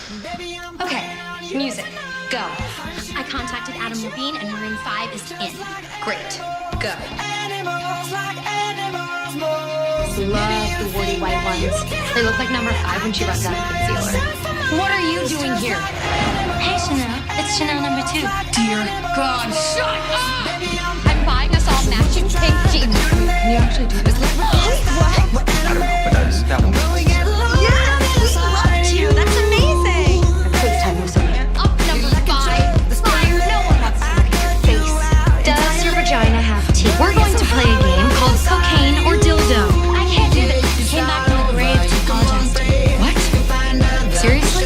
Okay, music, go. I contacted Adam Levine and Maroon 5 is in. Great, go. Love the warty white ones. They look like number 5 when she runs out of concealer. What are you doing here? Hey Chanel, it's Chanel number 2. Dear God, shut up! I'm buying us all matching pink jeans. Can you actually do this? What? I don't know, but that one. Yeah, we love you. That's amazing. FaceTime with somebody. Up number 5. Fire, no one wants to look at your face. Does your vagina have teeth? We're going to play a game called Cocaine or Dildo. I can't do this. He came back from the grave to apologize to me. What? Seriously?